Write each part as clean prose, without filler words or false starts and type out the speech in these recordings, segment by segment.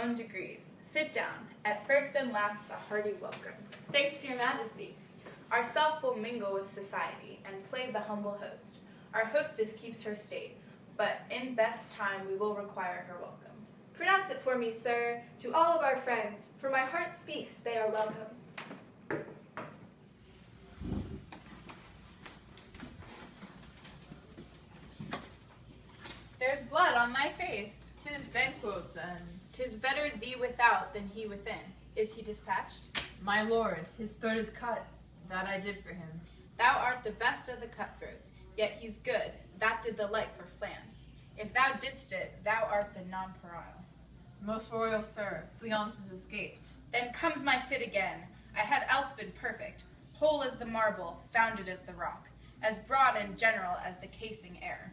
own degrees. Sit down. At first and last, the hearty welcome. Thanks to your majesty. Ourself will mingle with society and play the humble host. Our hostess keeps her state, but in best time we will require her welcome. Pronounce it for me, sir, to all of our friends, for my heart speaks they are welcome. There's blood on thy face. 'Tis Banquo's then. 'Tis better thee without than he within. Is he dispatched? My lord, his throat is cut. That I did for him. Thou art the best of the cutthroats, yet he's good. That did the like for Flans. If thou didst it, thou art the nonpareil. Most royal sir, Fleance is escaped. Then comes my fit again. I had else been perfect, whole as the marble, founded as the rock, as broad and general as the casing air.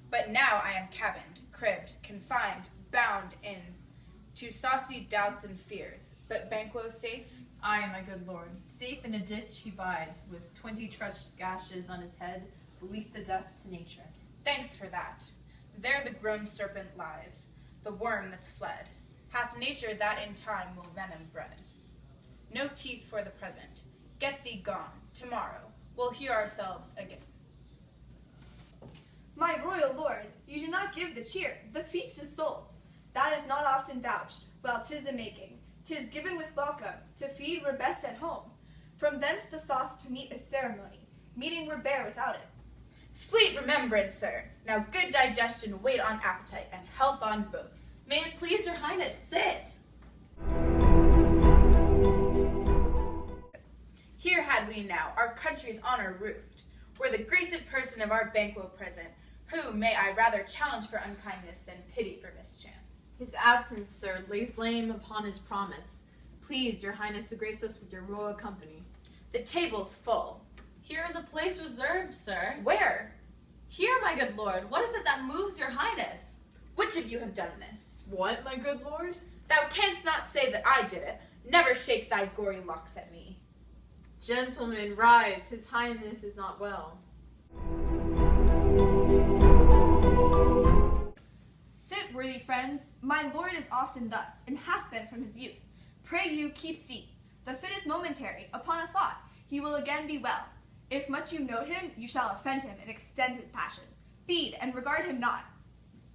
But now I am cabined, cribbed, confined, bound in to saucy doubts and fears. But Banquo safe? Aye, my good lord. Safe in a ditch he bides, with 20 trutched gashes on his head, the least a death to nature. Thanks for that. There the grown serpent lies, the worm that's fled. Hath nature that in time will venom bred. No teeth for the present. Get thee gone. Tomorrow we'll hear ourselves again. My royal lord, you do not give the cheer. The feast is sold. That is not often vouched. Well, 'tis a making. 'Tis given with welcome. To feed we're best at home. From thence the sauce to meat is ceremony. Meeting we're bare without it. Sweet remembrancer, now good digestion wait on appetite, and health on both. May it please your highness, sit. Here had we now our country's honor roofed, were the graced person of our Banquo present, who may I rather challenge for unkindness than pity for mischance. His absence, sir, lays blame upon his promise. Please, your highness, to grace us with your royal company. The table's full. Here is a place reserved, sir. Where? Here, my good lord. What is it that moves your highness? Which of you have done this? What, my good lord? Thou canst not say that I did it. Never shake thy gory locks at me. Gentlemen, rise. His highness is not well. Sit, worthy friends. My lord is often thus, and hath been from his youth. Pray you keep seat. The fit is momentary. Upon a thought, he will again be well. If much you note him, you shall offend him and extend his passion. Feed and regard him not.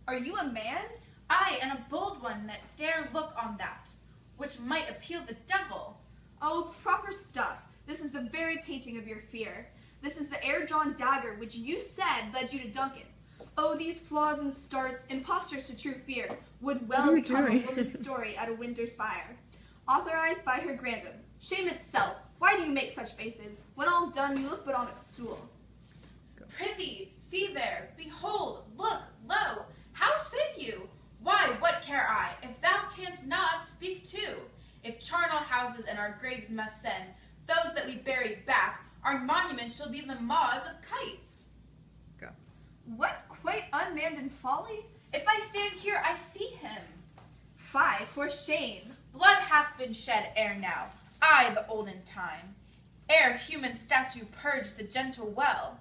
Are you a man? I, and a bold one that dare look on that, which might appeal the devil. Oh, proper stuff. This is the very painting of your fear. This is the air-drawn dagger which you said led you to Duncan. Oh, these flaws and starts, impostors to true fear, would well become a woman's story at a winter's fire. Authorized by her grandam. Shame itself. Why do you make such faces? When all's done, you look but on a stool. Prithee, see there, behold, look, lo, how sit you? Why, what care I, if thou canst not, speak too? If charnel houses and our graves must send those that we buried back, our monument shall be the maws of kites. Go. What, quite unmanned in folly? If I stand here, I see him. Fie, for shame. Blood hath been shed ere now, I the olden time, ere human statue purged the gentle well.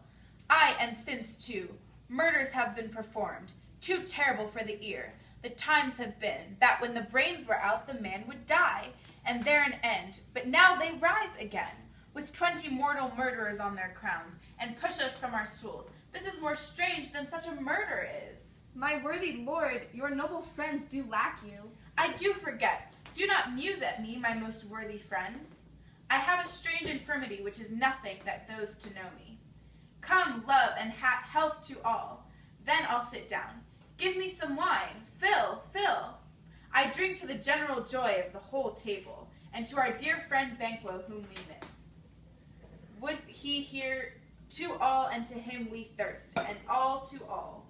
Aye, and since too, murders have been performed, too terrible for the ear. The times have been that when the brains were out, the man would die, and there an end. But now they rise again, with 20 mortal murderers on their crowns, and push us from our stools. This is more strange than such a murder is. My worthy lord, your noble friends do lack you. I do forget. Do not muse at me, my most worthy friends. I have a strange infirmity which is nothing that those to know me. Come, love, and health to all. Then I'll sit down. Give me some wine. Fill, fill. I drink to the general joy of the whole table, and to our dear friend Banquo, whom we miss. Would he hear to all, and to him we thirst, and all to all.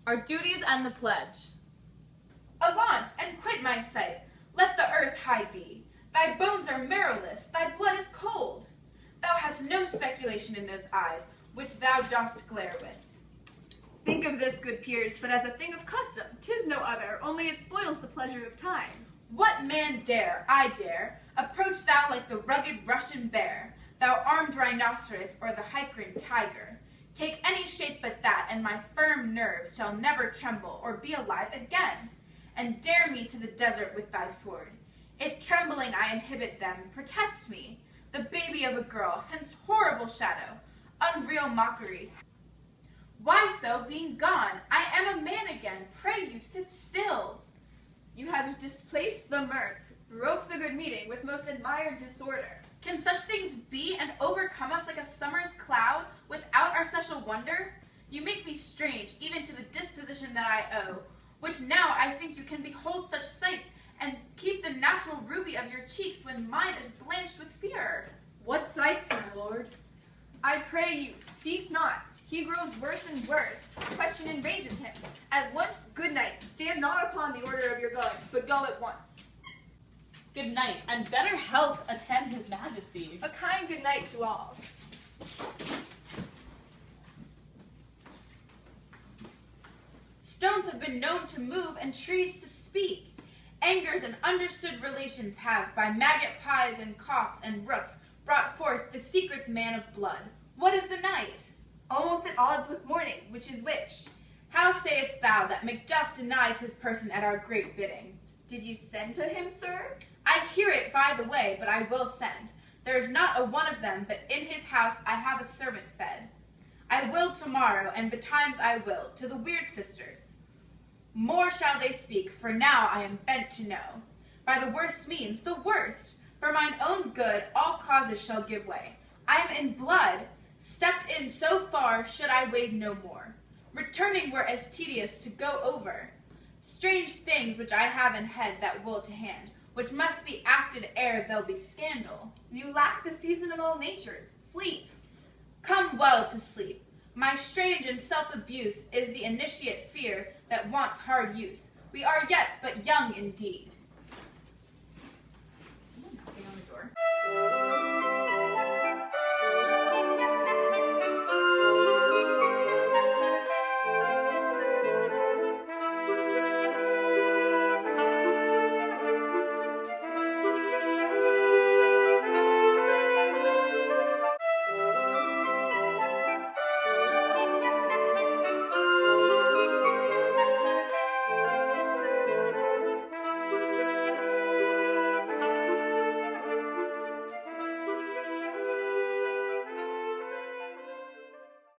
Our duties and the pledge. Avaunt, and quit my sight. Let the earth hide thee. Thy bones are marrowless, thy blood is cold. Thou hast no speculation in those eyes, which thou dost glare with. Think of this, good peers, but as a thing of custom. 'Tis no other, only it spoils the pleasure of time. What man dare, I dare, approach thou like the rugged Russian bear, thou armed rhinoceros or the Hykrin tiger? Take any shape but that, and my firm nerves shall never tremble or be alive again. and dare me to the desert with thy sword. If trembling I inhibit them, protest me, the baby of a girl, hence horrible shadow, unreal mockery. Why so, being gone? I am a man again, pray you, sit still. You have displaced the mirth, broke the good meeting with most admired disorder. Can such things be and overcome us like a summer's cloud without our special wonder? You make me strange, even to the disposition that I owe, which now I think you can behold such sights, and keep the natural ruby of your cheeks when mine is blanched with fear. What sights, my lord? I pray you, speak not. He grows worse and worse. Question enrages him. At once, good night. Stand not upon the order of your going, but go at once. Good night, and better health attend his majesty. A kind good night to all. Stones have been known to move and trees to speak. Angers and understood relations have, by maggot pies and coughs and rooks, brought forth the secrets man of blood. What is the night? Almost at odds with morning, which is which? How sayest thou that Macduff denies his person at our great bidding? Did you send to him, sir? I hear it by the way, but I will send. There is not a one of them, but in his house I have a servant fed. I will tomorrow, and betimes I will, to the weird sisters. More shall they speak, for now I am bent to know. By the worst means, the worst. For mine own good, all causes shall give way. I am in blood. Stepped in so far, should I wade no more. Returning were as tedious to go over. Strange things which I have in head that will to hand, which must be acted ere there'll be scandal. You lack the season of all natures. Sleep. Come well to sleep. My strange and self-abuse is the initiate fear that wants hard use. We are yet but young indeed.